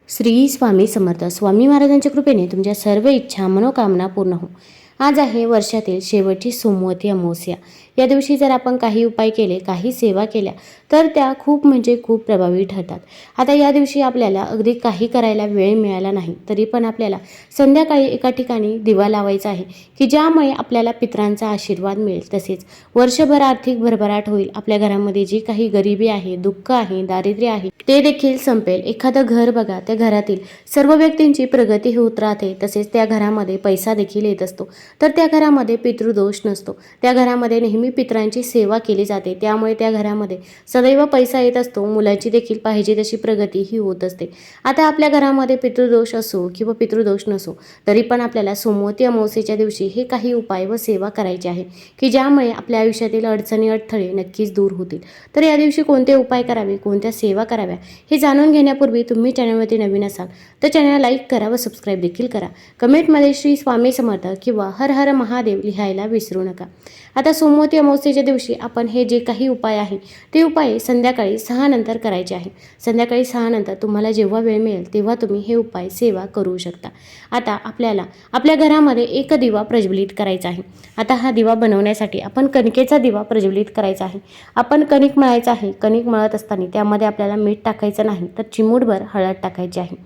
श्री स्वामी समर्थ. स्वामी महाराजांच्या कृपेने तुमच्या सर्व इच्छा मनोकामना पूर्ण हो. आज आहे वर्षातील शेवटची सोमवती अमावस्या. या दिवशी जर आपण काही उपाय केले, काही सेवा केल्या तर त्या खूप म्हणजे खूप प्रभावी ठरतात. आता या दिवशी आपल्याला अगदी काही करायला वेळ मिळाला नाही तरी पण आपल्याला संध्याकाळी एका ठिकाणी दिवा लावायचा आहे की ज्यामुळे आपल्याला पितरांचा आशीर्वाद मिळेल. तसेच वर्षभर आर्थिक भरभराट होईल. आपल्या घरामध्ये जी काही गरिबी आहे, दुःख आहे, दारिद्र्य आहे ते देखील संपेल. एखादं घर बघा, त्या घरातील सर्व व्यक्तींची प्रगती होत राहते. तसेच त्या घरामध्ये पैसा देखील येत असतो. तर त्या घरामध्ये पितृदोष नसतो. त्या घरामध्ये नेहमी पितरांची सेवा केली जाते. त्यामुळे त्या घरामध्ये सदैव पैसा येत असतो. मुलांची देखील पाहिजे तशी प्रगती ही होत असते. आता आपल्या घरामध्ये पितृदोष असो किंवा पितृदोष नसो तरी पण आपल्याला सोमवती अमावस्येच्या दिवशी हे काही उपाय व सेवा करायचे आहे की ज्यामुळे आपल्या आयुष्यातील अडचणी अडथळे नक्कीच दूर होतील. तर या दिवशी कोणते उपाय करावे, कोणत्या सेवा कराव्या हे जाणून घेण्यापूर्वी तुम्ही चॅनलवरती नवीन असाल तर चॅनलला लाईक करा व सबस्क्राईब देखील करा. कमेंटमध्ये श्री स्वामी समर्थ किंवा हर हर महादेव लिहायला विसरू नका. आता सोमवती अमावस्येच्या दिवशी आपण हे जे काही उपाय आहे ते उपाय संध्याकाळी 6 नंतर करायचे आहे. संध्याकाळी 6 नंतर तुम्हाला जेव्हा वेळ मिळेल तेव्हा तुम्ही हे उपाय सेवा करू शकता. आता आपल्याला आपल्या घरामध्ये एक दिवा प्रज्वलित करायचा आहे. आता हा दिवा बनवण्यासाठी आपण कणकेचा दिवा प्रज्वलित करायचा आहे. आपण कणिक मळायचा आहे. कणिक मळत असताना त्यामध्ये आपल्याला मीठ टाकायचं नाही तर चिमूटभर हळद टाकायची आहे.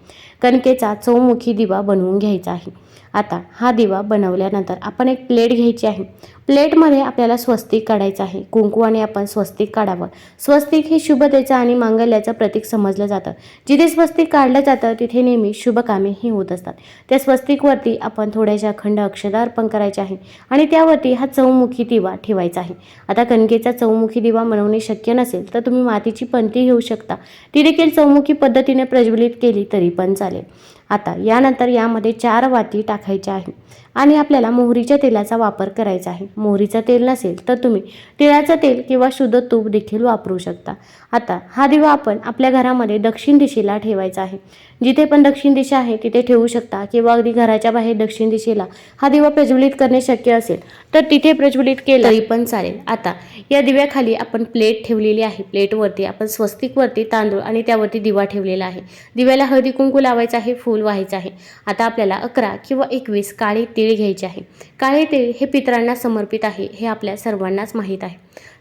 कणकेचा चौमुखी दिवा बनवून घ्यायचा आहे. आता हा दिवा बनवल्यानंतर आपण एक प्लेट घ्यायची आहे. प्लेटमध्ये आपल्याला स्वस्तिक काढायचं आहे. कुंकवाने आपण स्वस्तिक काढावं. स्वस्तिक हे शुभतेचं आणि मांगल्याचं प्रतीक समजलं जातं. जिथे स्वस्तिक काढलं जातं तिथे नेहमी शुभ कामे ही होत असतात. त्या स्वस्तिकवरती आपण थोड्याशा अखंड अक्षता अर्पण करायचे आहे आणि त्यावरती हा चौमुखी दिवा ठेवायचा आहे. आता कणकेचा चौमुखी दिवा बनवणे शक्य नसेल तर तुम्ही मातीची पंती घेऊ शकता. ती देखील चौमुखी पद्धतीने प्रज्वलित केली तरी पण चालेल. आता यानंतर यामध्ये 4 वाती टाकायच्या आहे आणि आपल्याला मोहरीच्या तेलाचा वापर करायचा आहे. मोहरीचं तेल नसेल तर तुम्ही तिळाचं तेल किंवा शुद्ध तूप देखील वापरू शकता. आता हा दिवा आपण आपल्या घरामध्ये दक्षिण दिशेला ठेवायचा आहे. जिथे पण दक्षिण दिशा आहे तिथे ठेवू शकता किंवा अगदी घराच्या बाहेर दक्षिण दिशेला हा दिवा प्रज्वलित करणे शक्य असेल तर तिथे प्रज्वलित केलं तरी पण चालेल. आता या दिव्याखाली आपण प्लेट ठेवलेली आहे. प्लेटवरती आपण स्वस्तिकवरती तांदूळ आणि त्यावरती दिवा ठेवलेला आहे. दिव्याला हळदी कुंकू लावायचं आहे, फूल व्हायचं आहे. आता आपल्याला 11 किंवा 21 काळे तीळ घ्यायचे आहे. काळे तीळ हे पितरांना समर्पित आहे हे आपल्या सर्वांनाच माहीत आहे.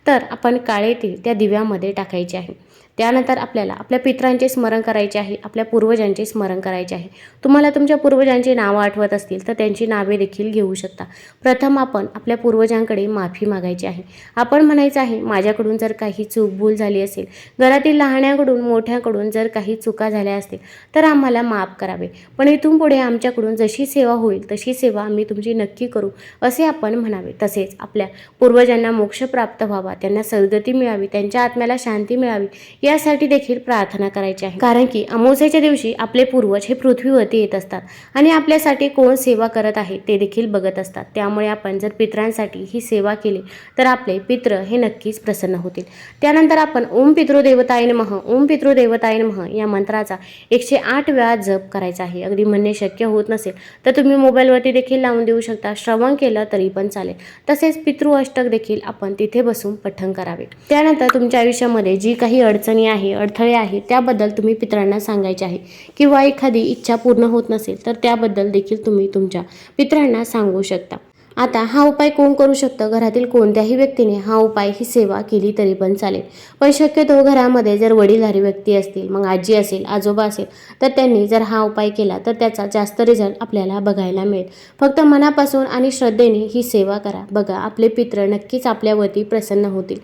तर आपण काळे तीळ त्या दिव्यामध्ये टाकायचे आहे. त्यानंतर आपल्याला आपल्या पितरांचे स्मरण करायचे आहे, आपल्या पूर्वजांचे स्मरण करायचे आहे. तुम्हाला तुमच्या पूर्वजांची नावं आठवत असतील तर त्यांची नावे देखील घेऊ शकता. प्रथम आपण आपल्या पूर्वजांकडे माफी मागायची आहे. आपण म्हणायचं आहे, माझ्याकडून जर काही चूकभूल झाली असेल, घरातील लहान्याकडून मोठ्याकडून जर काही चुका झाल्या असतील तर आम्हाला माफ करावे. पण इथून पुढे आमच्याकडून जशी सेवा होईल तशी सेवा आम्ही तुमची नक्की करू असे आपण म्हणावे. तसेच आपल्या पूर्वजांना मोक्ष प्राप्त व्हावा, त्यांना सद्गती मिळावी, त्यांच्या आत्म्याला शांती मिळावी यासाठी देखील प्रार्थना करायची आहे. कारण की अमावस्येच्या दिवशी आपले पूर्वज हे पृथ्वीवरती येत असतात आणि आपल्यासाठी कोण सेवा करत आहे ते देखील बघत असतात. त्यामुळे आपण जर पितरांसाठी ही सेवा केली तर आपले पितृ हे नक्कीच प्रसन्न होतील. त्यानंतर आपण ओम पितृदेवताय नमः, ओम पितृदेवताय नमः या मंत्राचा 108 वेळा जप करायचा आहे. अगदी म्हणणे शक्य होत नसेल तर तुम्ही मोबाईलवरती देखील लावून देऊ शकता. श्रवण केलं तरी पण चालेल. तसेच पितृ अष्टक देखील आपण तिथे बसून पठण करावे. त्यानंतर तुमच्या आयुष्यामध्ये जी काही अडचणी आहे, अडथळे आहे त्याबद्दल तुम्ही पितरांना सांगायचे आहे किंवा एखादी इच्छा पूर्ण होत नसेल तर त्याबद्दल देखील तुम्ही तुमच्या पितरांना सांगू शकता. आता हा उपाय कोण करू शकतं? घरातील कोणत्याही व्यक्तीने हा उपाय ही सेवा केली तरी पण चालेल. पण शक्यतो घरामध्ये जर वडीलधारी व्यक्ती असतील, मग आजी असेल, आजोबा असेल तर त्यांनी जर हा उपाय केला तर त्याचा जास्त रिझल्ट आपल्याला बघायला मिळेल. फक्त मनापासून आणि श्रद्धेने ही सेवा करा. बघा आपले पितृ नक्कीच आपल्यावरती प्रसन्न होतील.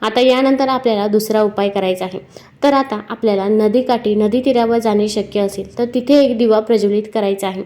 आता यानंतर आपल्याला दुसरा उपाय करायचा आहे. तर आता आपल्याला नदीकाठी, नदी तीरावर जाणे शक्य असेल तर तिथे एक दिवा प्रज्वलित करायचा आहे.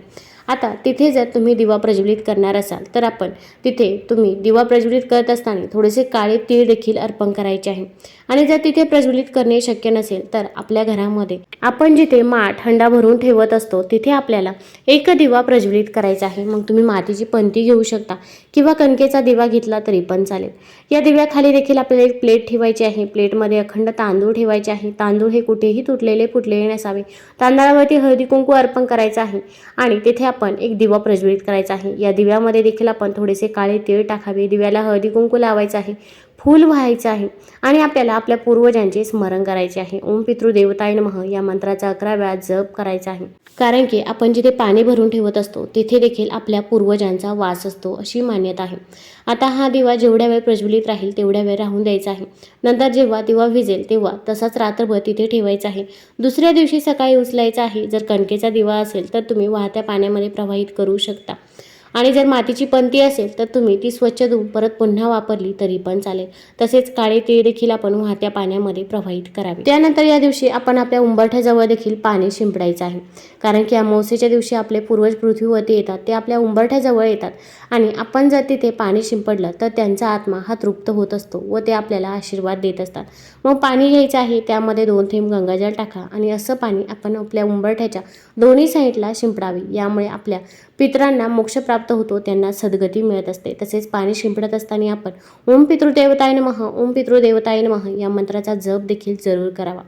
आता तिथे जर तुम्ही दिवा प्रज्वलित करणार असाल तर आपण तिथे तुम्ही दिवा प्रज्वलित करत असताना थोडेसे काळे तीळ देखील अर्पण करायचे आहे. आणि जर तिथे प्रज्वलित करणे शक्य नसेल तर आपल्या घरामध्ये आपण जिथे माठ हंडा भरून ठेवत असतो तिथे आपल्याला एक दिवा प्रज्वलित करायचा आहे. मग तुम्ही मातीची पंती घेऊ शकता किंवा कणकेचा दिवा घेतला तरी पण चालेल. या दिव्याखाली देखील आपल्याला एक प्लेट ठेवायची आहे. प्लेटमध्ये अखंड तांदूळ ठेवायचे आहे. तांदूळ हे कुठेही तुटलेले फुटलेले नसावे. तांदळावरती हळदी कुंकू अर्पण करायचं आहे आणि तिथे आपण एक दिवा प्रज्वलित करायचा आहे. या दिव्यामध्ये देखील आपण थोडेसे काळे तीळ टाकावे. दिव्याला हळदी कुंकू लावायचं आहे. फूल व्हायचं आहे आणि आपल्याला आपल्या पूर्वजांचे स्मरण करायचे आहे. ओम पितृदेवताय नमः या मंत्राचा 11 वेळा जप करायचा आहे. कारण की आपण जिथे पाणी भरून ठेवत असतो तिथे देखील आपल्या पूर्वजांचा वास असतो अशी मान्यता आहे. आता हा दिवा जेवढ्या वेळ प्रज्वलित राहील तेवढ्या वेळ राहून द्यायचा आहे. नंतर जेव्हा दिवा विझेल तेव्हा तसाच रात्रभर तिथे ठेवायचा आहे. दुसऱ्या दिवशी सकाळी उचलायचा आहे. जर कणकेचा दिवा असेल तर तुम्ही वाहत्या पाण्यामध्ये प्रवाहित करू शकता आणि जर मातीची पंती असेल तर तुम्ही ती स्वच्छ धुवून परत पुन्हा वापरली तरी पण चालेल. तसेच काळे तीळ देखील आपण वाहत्या पाण्यामध्ये प्रवाहित करावे. त्यानंतर या दिवशी आपण आपल्या उंबरठ्याजवळ देखील पाणी शिंपडायचं आहे. कारण की अमावस्येच्या दिवशी आपले पूर्वज पृथ्वीवरती येतात, ते आपल्या उंबरठ्याजवळ येतात आणि आपण जर तिथे पाणी शिंपडलं तर त्यांचा आत्मा हा तृप्त होत असतो व ते आपल्याला आशीर्वाद देत असतात. मग पाणी घ्यायचं आहे, त्यामध्ये 2 थेंब गंगाजल टाका आणि असं पाणी आपण आपल्या उंबरठ्याच्या दोन्ही साईडला शिंपडावे. यामुळे आपल्या पितरांना मोक्ष प्राप्त होतो, त्यांना सद्गती मिळत असते. तसेच पाणी शिंपडत असताना आपण ओम पितृदेवताय नमः ओम पितृदेवताय नमः या मंत्राचा जप देखील जरूर करावा.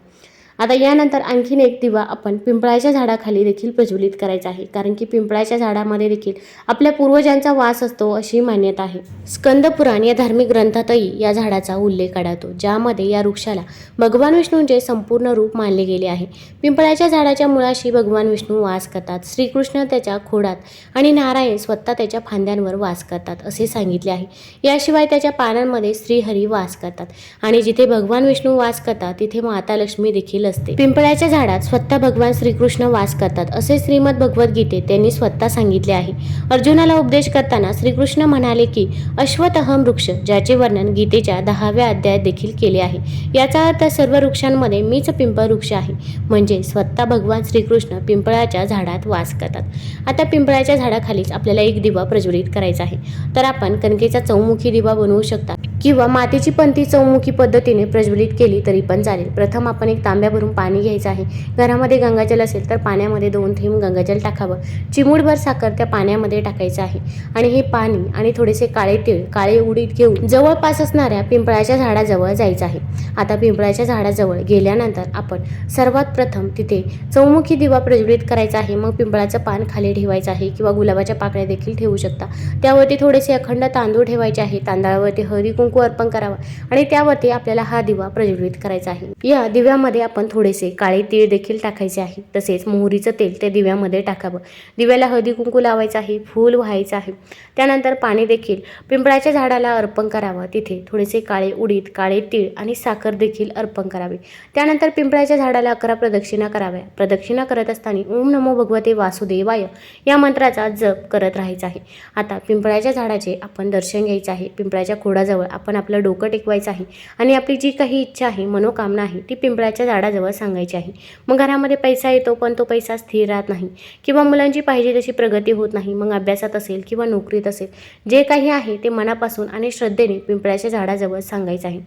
आता यानंतर आणखीन एक दिवा आपण पिंपळाच्या झाडाखाली देखील प्रज्वलित करायचा आहे. कारण की पिंपळाच्या झाडामध्ये देखील आपल्या पूर्वजांचा वास असतो अशी मान्यता आहे. स्कंद पुराण या धार्मिक ग्रंथातही या झाडाचा उल्लेख आढळतो, ज्यामध्ये या वृक्षाला भगवान विष्णूंचे संपूर्ण रूप मानले गेले आहे. पिंपळाच्या झाडाच्या मुळाशी भगवान विष्णू वास करतात, श्रीकृष्ण त्याच्या खोडात आणि नारायण स्वतः त्याच्या फांद्यांवर वास करतात असे सांगितले आहे. याशिवाय त्याच्या पानांमध्ये श्रीहरी वास करतात आणि जिथे भगवान विष्णू वास करतात तिथे माता लक्ष्मी देखील असते. पिंपळाच्या झाडात स्वतः भगवान श्रीकृष्ण वास करतात असे श्रीमद भगवद्गीतेत त्यांनी स्वतः सांगितले आहे. अर्जुनाला उपदेश करताना श्रीकृष्ण म्हणाले की अश्वत्थम वृक्ष, ज्याचे वर्णन गीतेच्या 10व्या अध्यायात देखील केले आहे. याचा अर्थ सर्व वृक्षांमध्ये मीच पिंपळ वृक्ष आहे, म्हणजे स्वतः भगवान श्रीकृष्ण पिंपळाच्या झाडात वास करतात. आता पिंपळाच्या झाडाखालीच आपल्याला एक दिवा प्रज्वलित करायचा आहे. तर आपण कणकेचा चौमुखी दिवा बनवू शकता किंवा मातीची पंती चौमुखी पद्धतीने प्रज्वलित केली तरी पण चालेल. प्रथम आपण एक तांब्या भरून पाणी घ्यायचं आहे. घरामध्ये गंगाजल असेल तर पाण्यामध्ये 2 थेंब गंगाजल टाकावं. चिमूटभर साखर त्या पाण्यामध्ये टाकायचं आहे आणि हे पाणी आणि थोडेसे काळे तीळ, काळे उडीद घेऊन जवळपास असणाऱ्या पिंपळाच्या झाडाजवळ जायचं आहे. आता पिंपळाच्या झाडाजवळ गेल्यानंतर आपण सर्वात प्रथम तिथे चौमुखी दिवा प्रज्वलित करायचा आहे. मग पिंपळाचं पान खाली ठेवायचं आहे किंवा गुलाबाच्या पाकळ्या देखील ठेवू शकता. त्यावरती थोडेसे अखंड तांदूळ ठेवायचे आहे. तांदळावरती हळदी कुंकू अर्पण करावा आणि त्यावरती आपल्याला हा दिवा प्रज्वलित करायचा आहे. या दिव्यामध्ये आपण थोडेसे काळे तीळ देखील टाकायचे आहे. तसेच मोहरीचं तेल त्या दिव्यामध्ये टाकावं. दिव्याला हळदी कुंकू लावायचं आहे, फूल व्हायचं आहे. त्यानंतर पाणी देखील पिंपळाच्या झाडाला अर्पण करावं. तिथे थोडेसे काळे उडीद, काळे तीळ आणि साखर देखील अर्पण करावे. त्यानंतर पिंपळाच्या झाडाला 11 प्रदक्षिणा कराव्या. प्रदक्षिणा करत असताना ओम नमो भगवते वासुदेवाय या मंत्राचा जप करत राहायचा आहे. आता पिंपळाच्या झाडाचे आपण दर्शन घ्यायचं आहे. पिंपळाच्या खोडाजवळ आपण आपलं डोकं टेकवायचं आहे आणि आपली जी काही इच्छा आहे, मनोकामना आहे ती पिंपळाच्या झाडाजवळ सांगायची आहे. मग घरामध्ये पैसा येतो पण तो पैसा स्थिर राहत नाही किंवा मुलांची पाहिजे तशी प्रगती होत नाही. मग अभ्यासात असेल किंवा नोकरीत असेल, जे काही आहे ते मनापासून आणि श्रद्धेने पिंपळाच्या झाडाजवळ सांगायचं आहे.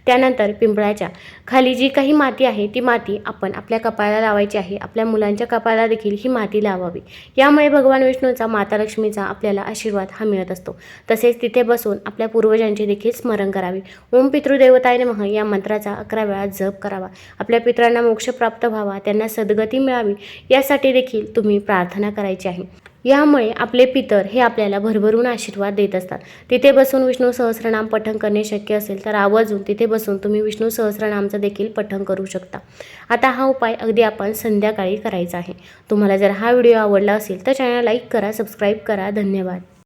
त्यानंतर पिंपळाच्या खाली जी काही माती आहे ती माती आपण आपल्या कपाळाला लावायची आहे. आपल्या मुलांच्या कपाळाला देखील ही माती लावावी. यामुळे भगवान विष्णूचा, माता लक्ष्मीचा आपल्याला आशीर्वाद हा मिळत असतो. तसेच तिथे बसून आपल्या पूर्वजांचे देखील स्मरण करावे. ओम पितृदेवताय नमः या मंत्राचा 11 वेळा जप करावा. आपल्या पितरांना मोक्ष प्राप्त व्हावा, त्यांना सद्गती मिळावी यासाठी देखील तुम्ही प्रार्थना करायची आहे. यामुळे आपले पितर हे आपल्याला भरभरून आशीर्वाद देत असतात. तिथे बसून विष्णू सहस्रनाम पठण करणे शक्य असेल तर आवर्जून तिथे बसून तुम्ही विष्णू सहस्रनामचं देखील पठण करू शकता. आता हा उपाय अगदी आपण संध्याकाळी करायचा आहे. तुम्हाला जर हा व्हिडिओ आवडला असेल तर चॅनल लाईक करा, सबस्क्राईब करा. धन्यवाद.